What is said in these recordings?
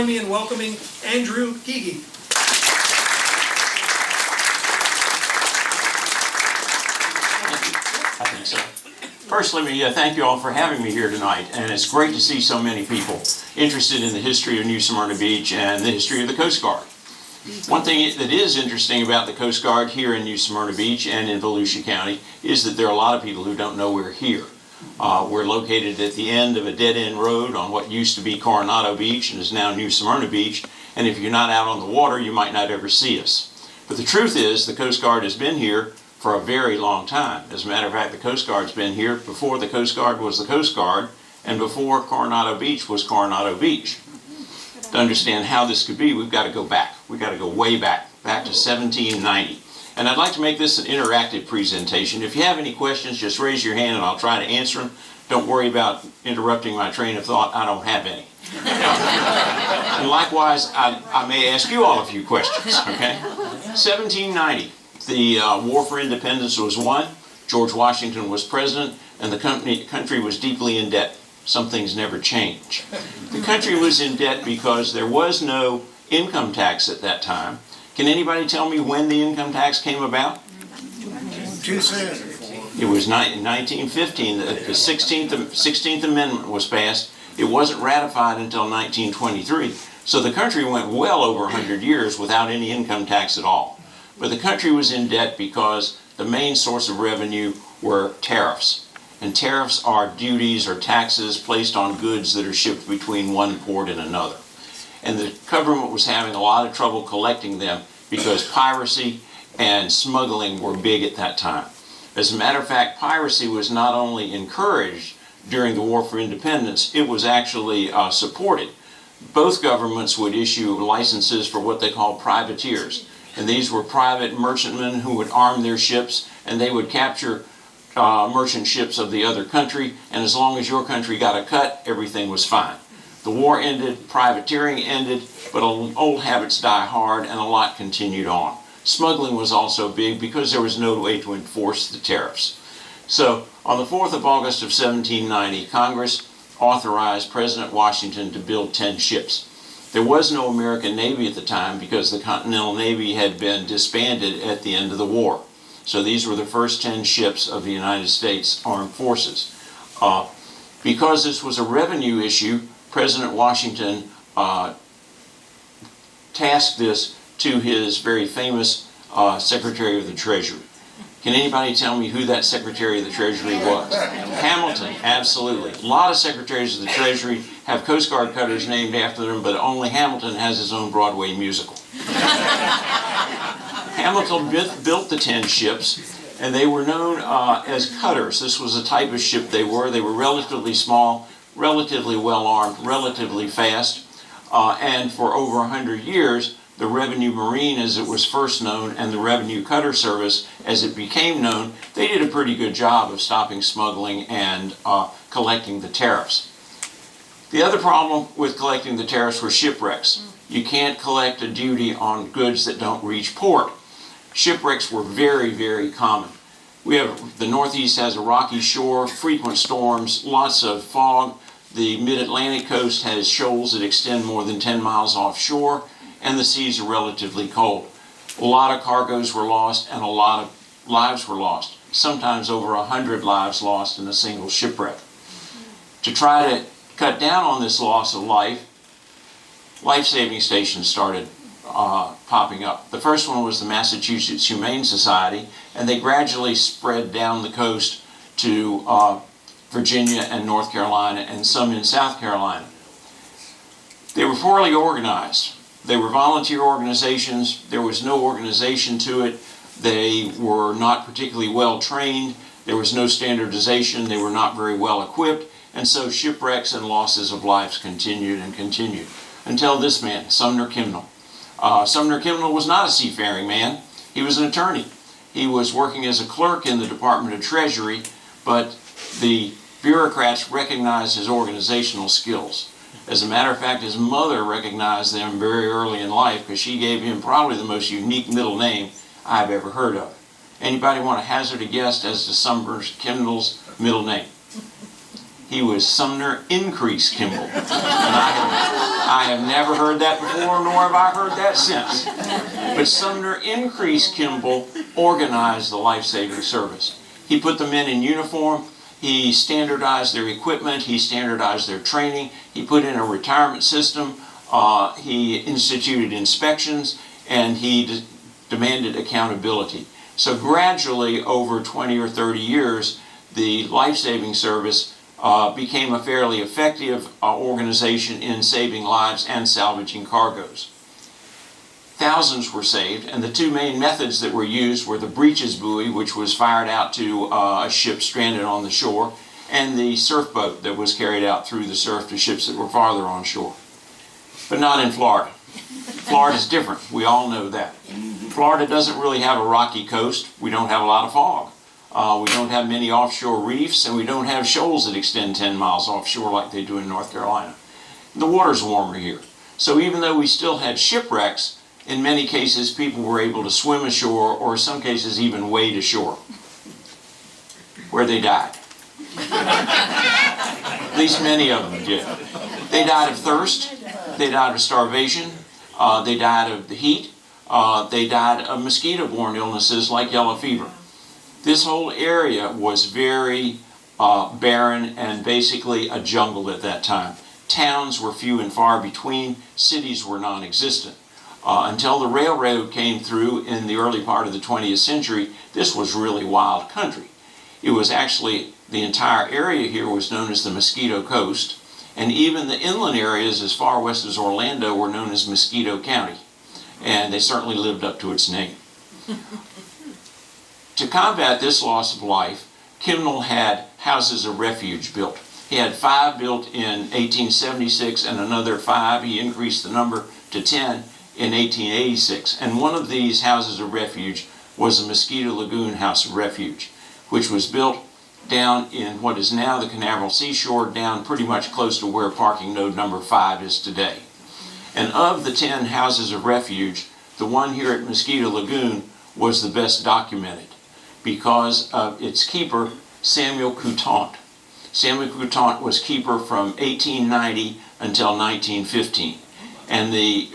join me in welcoming Andrew Gygi. I think so. First, let me thank you all for having me here tonight, and it's great to see so many people interested in the history of New Smyrna Beach and the history of the Coast Guard. One thing that is interesting about the Coast Guard here in New Smyrna Beach and in Volusia County is that there are a lot of people who don't know we're here. We're located at the end of a dead-end road on what used to be Coronado Beach and is now New Smyrna Beach, and if you're not out on the water, you might not ever see us. But the truth is, the Coast Guard has been here for a very long time. As a matter of fact, the Coast Guard's been here before the Coast Guard was the Coast Guard and before Coronado Beach was Coronado Beach. To understand how this could be, we've got to go back. We've got to go way back to 1790. And I'd like to make this an interactive presentation. If you have any questions, just raise your hand and I'll try to answer them. Don't worry about interrupting my train of thought. I don't have any. And likewise, I may ask you all a few questions, okay? 1790. The War for Independence was won, George Washington was president, and the country was deeply in debt. Some things never change. The country was in debt because there was no income tax at that time. Can anybody tell me when the income tax came about? 2 cents. It was in 1915. The 16th Amendment was passed. It wasn't ratified until 1923. So the country went well over 100 years without any income tax at all. But the country was in debt because the main source of revenue were tariffs. And tariffs are duties or taxes placed on goods that are shipped between one port and another. And the government was having a lot of trouble collecting them because piracy and smuggling were big at that time. As a matter of fact, piracy was not only encouraged during the War for Independence, it was actually supported. Both governments would issue licenses for what they call privateers. And these were private merchantmen who would arm their ships, and they would capture merchant ships of the other country, and as long as your country got a cut, everything was fine. The war ended, privateering ended, but old habits die hard, and a lot continued on. Smuggling was also big because there was no way to enforce the tariffs. So, on the 4th of August of 1790, Congress authorized President Washington to build 10 ships. There was no American Navy at the time because the Continental Navy had been disbanded at the end of the war. So these were the first 10 ships of the United States Armed Forces. Because this was a revenue issue, President Washington tasked this to his very famous Secretary of the Treasury. Can anybody tell me who that Secretary of the Treasury was? Hamilton, absolutely. A lot of Secretaries of the Treasury have Coast Guard cutters named after them, but only Hamilton has his own Broadway musical. Hamilton built the 10 ships, and they were known as cutters. This was the type of ship they were. They were relatively small, relatively well-armed, relatively fast, and for over 100 years, the Revenue Marine, as it was first known, and the Revenue Cutter Service, as it became known, they did a pretty good job of stopping smuggling and collecting the tariffs. The other problem with collecting the tariffs were shipwrecks. You can't collect a duty on goods that don't reach port. Shipwrecks were very, very common. The Northeast has a rocky shore, frequent storms, lots of fog. The mid-Atlantic coast has shoals that extend more than 10 miles offshore, and the seas are relatively cold. A lot of cargoes were lost and a lot of lives were lost. Sometimes over 100 lives lost in a single shipwreck. To try to cut down on this loss of life, lifesaving stations started popping up. The first one was the Massachusetts Humane Society, and they gradually spread down the coast to Virginia and North Carolina and some in South Carolina. They were poorly organized. They were volunteer organizations. There was no organization to it. They were not particularly well trained. There was no standardization. They were not very well equipped. And so shipwrecks and losses of lives continued and continued until this man, Sumner Kimnall. Sumner Kimnall was not a seafaring man. He was an attorney. He was working as a clerk in the Department of Treasury, but the bureaucrats recognized his organizational skills. As a matter of fact, his mother recognized them very early in life because she gave him probably the most unique middle name I've ever heard of. Anybody want to hazard a guess as to Sumner Kimnall's middle name? He was Sumner Increase Kimball. And I have never heard that before, nor have I heard that since. But Sumner Increase Kimball organized the life-saving service. He put the men in uniform. He standardized their equipment. He standardized their training. He put in a retirement system. He instituted inspections, and he demanded accountability. So gradually, over 20 or 30 years, the life-saving service became a fairly effective organization in saving lives and salvaging cargoes. Thousands were saved, and the two main methods that were used were the breeches buoy, which was fired out to a ship stranded on the shore, and the surf boat that was carried out through the surf to ships that were farther on shore. But not in Florida. Florida's different. We all know that. Florida doesn't really have a rocky coast. We don't have a lot of fog. We don't have many offshore reefs, and we don't have shoals that extend 10 miles offshore like they do in North Carolina. The water's warmer here. So even though we still had shipwrecks, in many cases people were able to swim ashore, or in some cases even wade ashore, where they died. At least many of them did. They died of thirst, they died of starvation, they died of the heat, they died of mosquito-borne illnesses like yellow fever. This whole area was very barren and basically a jungle at that time. Towns were few and far between, cities were non-existent. Until the railroad came through in the early part of the 20th century, this was really wild country. It was actually, the entire area here was known as the Mosquito Coast, and even the inland areas as far west as Orlando were known as Mosquito County, and they certainly lived up to its name. To combat this loss of life, Kimball had houses of refuge built. He had 5 built in 1876 and another 5, he increased the number to 10 in 1886. And one of these houses of refuge was the Mosquito Lagoon House of Refuge, which was built down in what is now the Canaveral seashore, down pretty much close to where parking node number 5 is today. And of the 10 houses of refuge, the one here at Mosquito Lagoon was the best documented because of its keeper, Samuel Coutant. Samuel Coutant was keeper from 1890 until 1915. And the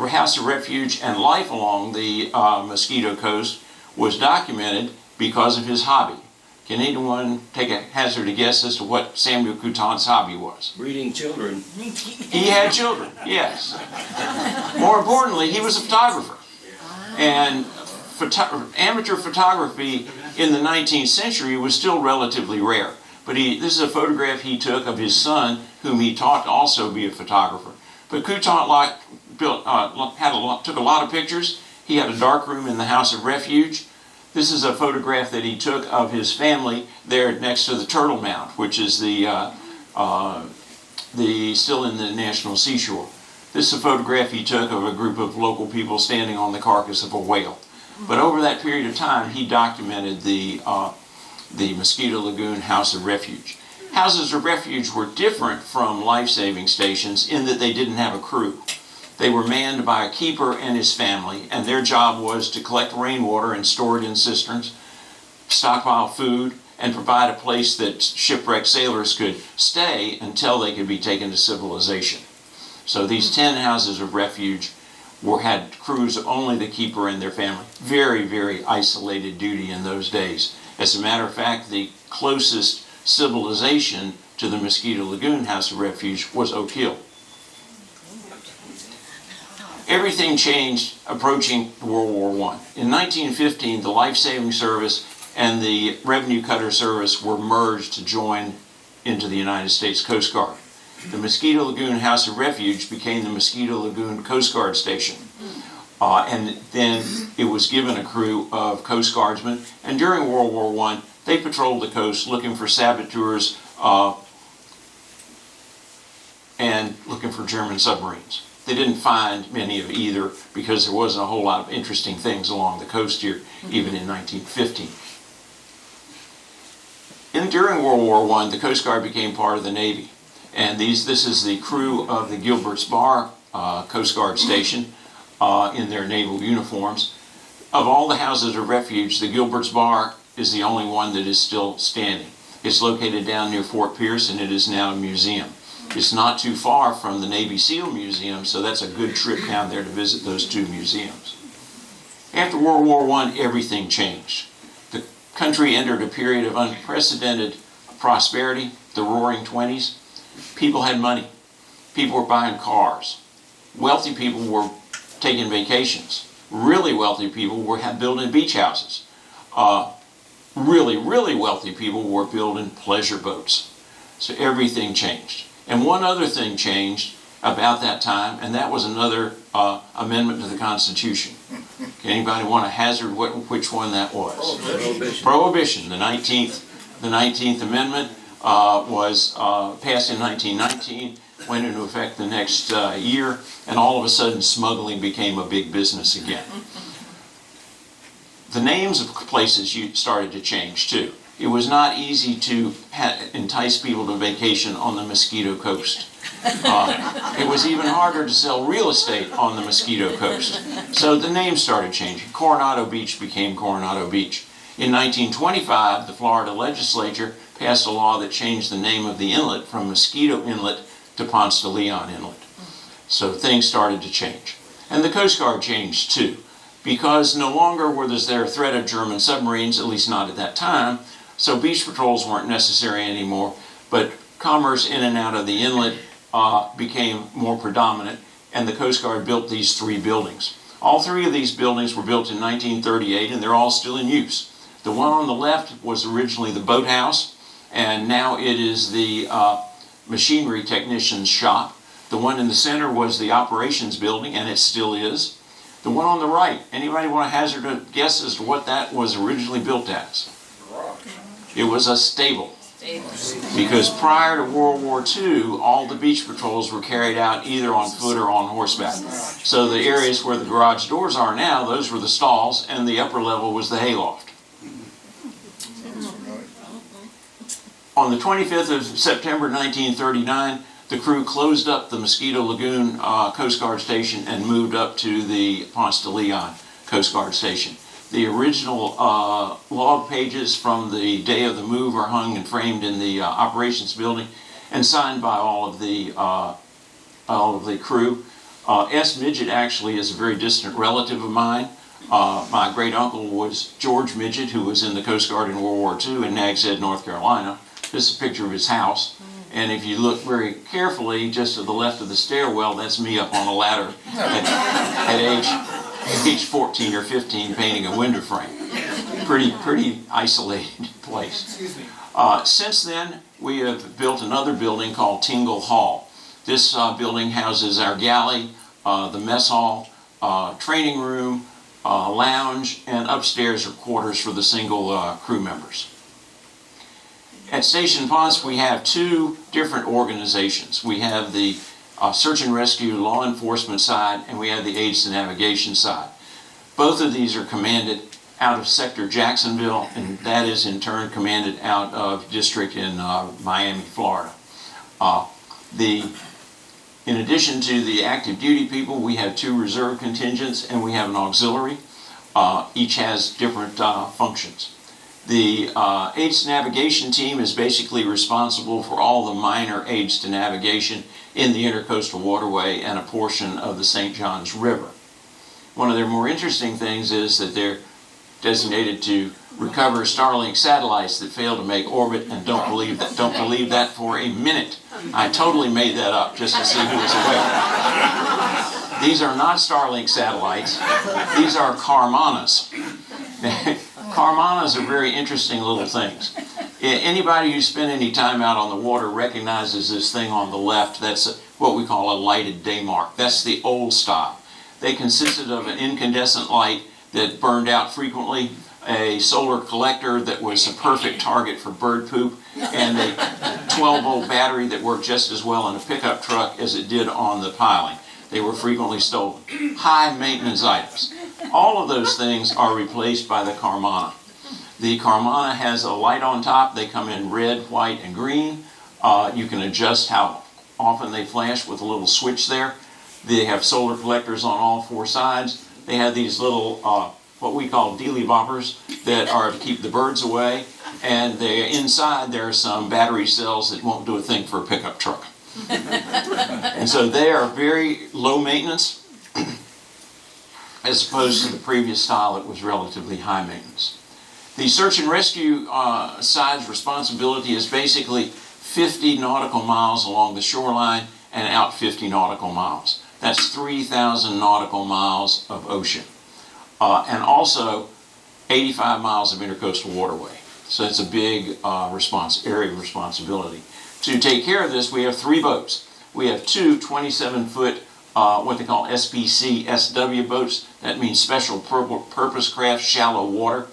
House of Refuge and life along the Mosquito Coast was documented because of his hobby. Can anyone take a hazard a guess as to what Samuel Coutant's hobby was? Breeding children. He had children, yes. More importantly, he was a photographer. And amateur photography in the 19th century was still relatively rare. But this is a photograph he took of his son, whom he taught to also be a photographer. But Coutant took a lot of pictures. He had a dark room in the House of Refuge. This is a photograph that he took of his family there next to the Turtle Mound, which is still in the National Seashore. This is a photograph he took of a group of local people standing on the carcass of a whale. But over that period of time, he documented the Mosquito Lagoon House of Refuge. Houses of refuge were different from life-saving stations in that they didn't have a crew. They were manned by a keeper and his family, and their job was to collect rainwater and store it in cisterns, stockpile food, and provide a place that shipwrecked sailors could stay until they could be taken to civilization. So these 10 houses of refuge had crews of only the keeper and their family. Very, very isolated duty in those days. As a matter of fact, the closest civilization to the Mosquito Lagoon House of Refuge was Oak Hill. Everything changed approaching World War I. In 1915, the Life-Saving Service and the Revenue Cutter Service were merged to join into the United States Coast Guard. The Mosquito Lagoon House of Refuge became the Mosquito Lagoon Coast Guard Station. And then it was given a crew of Coast Guardsmen. And during World War I, they patrolled the coast looking for saboteurs and looking for German submarines. They didn't find many of either because there wasn't a whole lot of interesting things along the coast here, even in 1915. During World War I, the Coast Guard became part of the Navy. And this is the crew of the Gilbert's Bar Coast Guard Station in their naval uniforms. Of all the houses of refuge, the Gilbert's Bar is the only one that is still standing. It's located down near Fort Pierce, and it is now a museum. It's not too far from the Navy SEAL Museum, so that's a good trip down there to visit those two museums. After World War I, everything changed. The country entered a period of unprecedented prosperity, the Roaring '20s. People had money. People were buying cars. Wealthy people were taking vacations. Really wealthy people were building beach houses. Really wealthy people were building pleasure boats. So everything changed. And one other thing changed about that time, and that was another amendment to the Constitution. Anybody want to hazard which one that was? Prohibition. The 19th Amendment was passed in 1919, went into effect the next year, and all of a sudden smuggling became a big business again. The names of places started to change too. It was not easy to entice people to vacation on the Mosquito Coast. It was even harder to sell real estate on the Mosquito Coast. So the names started changing. Coronado Beach became Coronado Beach. In 1925, the Florida legislature passed a law that changed the name of the inlet from Mosquito Inlet to Ponce de Leon Inlet. So things started to change. And the Coast Guard changed too, because no longer was there a threat of German submarines, at least not at that time, so beach patrols weren't necessary anymore, but commerce in and out of the inlet became more predominant, and the Coast Guard built these three buildings. All three of these buildings were built in 1938, and they're all still in use. The one on the left was originally the boathouse, and now it is the machinery technician's shop. The one in the center was the operations building, and it still is. The one on the right, anybody want to hazard a guess as to what that was originally built as? It was a stable. Because prior to World War II, all the beach patrols were carried out either on foot or on horseback. So the areas where the garage doors are now, those were the stalls, and the upper level was the hayloft. On the 25th of September 1939, the crew closed up the Mosquito Lagoon Coast Guard Station and moved up to the Ponce de Leon Coast Guard Station. The original log pages from the day of the move are hung and framed in the operations building and signed by all of the crew. S. Midget actually is a very distant relative of mine. My great uncle was George Midget, who was in the Coast Guard in World War II in Nags Head, North Carolina. This is a picture of his house. And if you look very carefully, just to the left of the stairwell, that's me up on a ladder at age 14 or 15 painting a window frame. Pretty isolated place. Since then, we have built another building called Tingle Hall. This building houses our galley, the mess hall, training room, lounge, and upstairs are quarters for the single crew members. At Station Ponce, we have two different organizations. We have the search and rescue law enforcement side, and we have the aids to navigation side. Both of these are commanded out of Sector Jacksonville, and that is in turn commanded out of district in Miami, Florida. In addition to the active duty people, we have two reserve contingents, and we have an auxiliary. Each has different functions. The aids to navigation team is basically responsible for all the minor aids to navigation in the intercoastal waterway and a portion of the St. Johns River. One of their more interesting things is that they're designated to recover Starlink satellites that fail to make orbit, and don't believe that for a minute. I totally made that up just to see who was awake. These are not Starlink satellites. These are Carmanas. Carmanas are very interesting little things. Anybody who spent any time out on the water recognizes this thing on the left. That's what we call a lighted day mark. That's the old style. They consisted of an incandescent light that burned out frequently, a solar collector that was a perfect target for bird poop, and a 12-volt battery that worked just as well in a pickup truck as it did on the piling. They were frequently stolen. High maintenance items. All of those things are replaced by the Carmana. The Carmana has a light on top. They come in red, white, and green. You can adjust how often they flash with a little switch there. They have solar collectors on all four sides. They have these little, what we call dealy boppers that are to keep the birds away, and inside there are some battery cells that won't do a thing for a pickup truck. And so they are very low maintenance, as opposed to the previous style that was relatively high maintenance. The search and rescue side's responsibility is basically 50 nautical miles along the shoreline and out 50 nautical miles. That's 3,000 nautical miles of ocean. And also 85 miles of intercoastal waterway. So it's a big area of responsibility. To take care of this, we have 3 boats. We have 2 27-foot what they call SPC SW boats. That means special purpose craft, shallow water.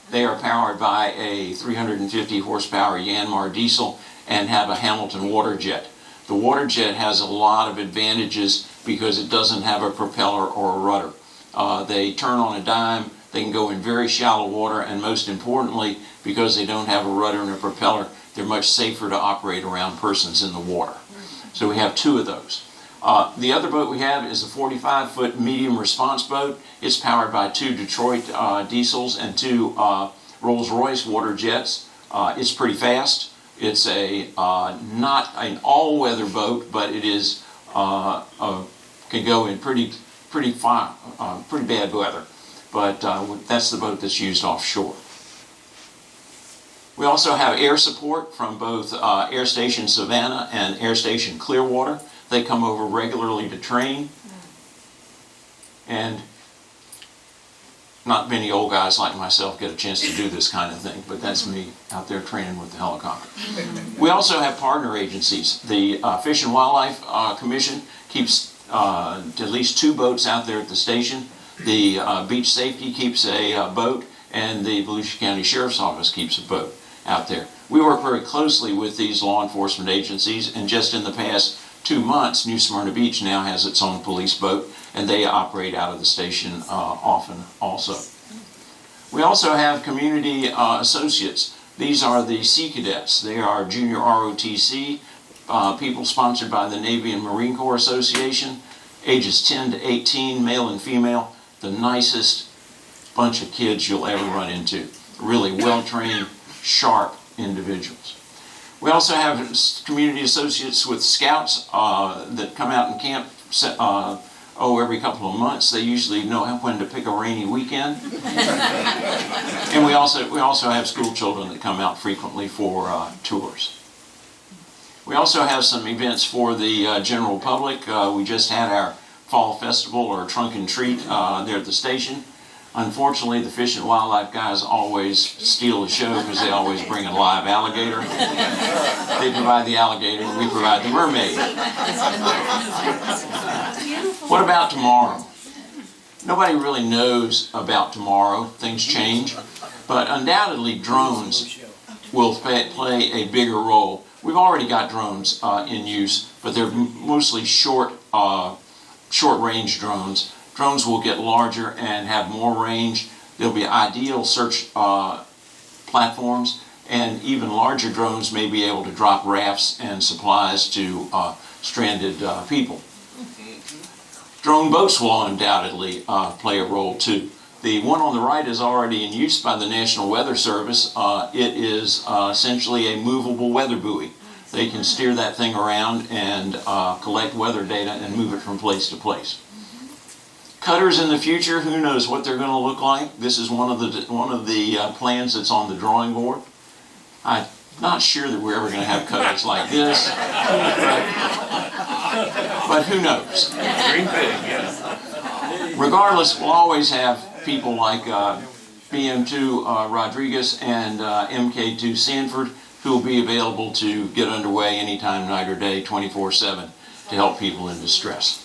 They are powered by a 350 horsepower Yanmar diesel and have a Hamilton water jet. The water jet has a lot of advantages because it doesn't have a propeller or a rudder. They turn on a dime, they can go in very shallow water, and most importantly, because they don't have a rudder and a propeller, they're much safer to operate around persons in the water. So we have 2 of those. The other boat we have is a 45-foot medium response boat. It's powered by 2 Detroit diesels and 2 Rolls-Royce water jets. It's pretty fast. It's not an all-weather boat, but it is can go in pretty bad weather. But that's the boat that's used offshore. We also have air support from both Air Station Savannah and Air Station Clearwater. They come over regularly to train. And not many old guys like myself get a chance to do this kind of thing, but that's me out there training with the helicopter. We also have partner agencies. The Fish and Wildlife Commission keeps at least 2 boats out there at the station. The Beach Safety keeps a boat, and the Volusia County Sheriff's Office keeps a boat out there. We work very closely with these law enforcement agencies, and just in the past 2 months, New Smyrna Beach now has its own police boat, and they operate out of the station often also. We also have community associates. These are the Sea Cadets. They are junior ROTC, people sponsored by the Navy and Marine Corps Association, ages 10 to 18, male and female, the nicest bunch of kids you'll ever run into. Really well-trained, sharp individuals. We also have community associates with scouts that come out and camp every couple of months. They usually know when to pick a rainy weekend. And we also have school children that come out frequently for tours. We also have some events for the general public. We just had our fall festival or trunk and treat there at the station. Unfortunately, the Fish and Wildlife guys always steal the show because they always bring a live alligator. They provide the alligator and we provide the mermaid. What about tomorrow? Nobody really knows about tomorrow. Things change. But undoubtedly, drones will play a bigger role. We've already got drones in use, but they're mostly short-range drones. Drones will get larger and have more range. They'll be ideal search platforms, and even larger drones may be able to drop rafts and supplies to stranded people. Drone boats will undoubtedly play a role too. The one on the right is already in use by the National Weather Service. It is essentially a movable weather buoy. They can steer that thing around and collect weather data and move it from place to place. Cutters in the future, who knows what they're going to look like. This is one of the plans that's on the drawing board. I'm not sure that we're ever going to have cutters like this, but who knows? Regardless, we'll always have people like BM2 Rodriguez and MK2 Sanford who will be available to get underway anytime, night or day, 24/7 to help people in distress.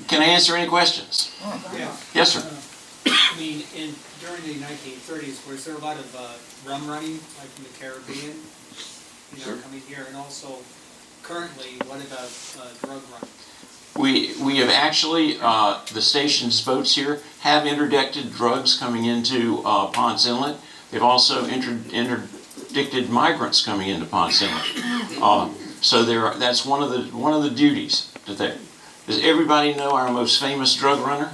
Can I answer any questions? Yeah. Yes, sir. I mean, during the 1930s, was there a lot of rum running, like from the Caribbean, coming here? And also, currently, what about drug running? We have actually, the station's boats here have interdicted drugs coming into Ponce Inlet. They've also interdicted migrants coming into Ponce Inlet. So that's one of the duties that they. Does everybody know our most famous drug runner?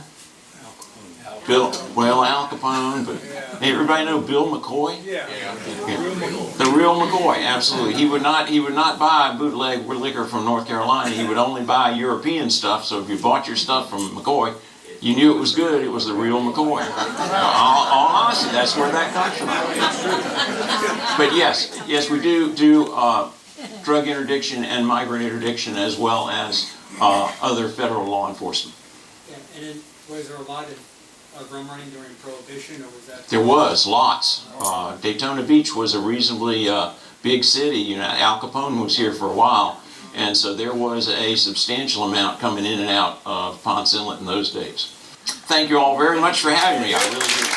Al Capone, but everybody know Bill McCoy? Yeah. The real McCoy, absolutely. He would not buy bootleg liquor from North Carolina. He would only buy European stuff. So if you bought your stuff from McCoy, you knew it was good. It was the real McCoy. All honesty, that's where that comes from. But yes, we do drug interdiction and migrant interdiction as well as other federal law enforcement. Yeah, and then, was there a lot of rum running during Prohibition, or was that? There was lots. Daytona Beach was a reasonably big city. You know, Al Capone was here for a while, and so there was a substantial amount coming in and out of Ponce Inlet in those days. Thank you all very much for having me. I really do.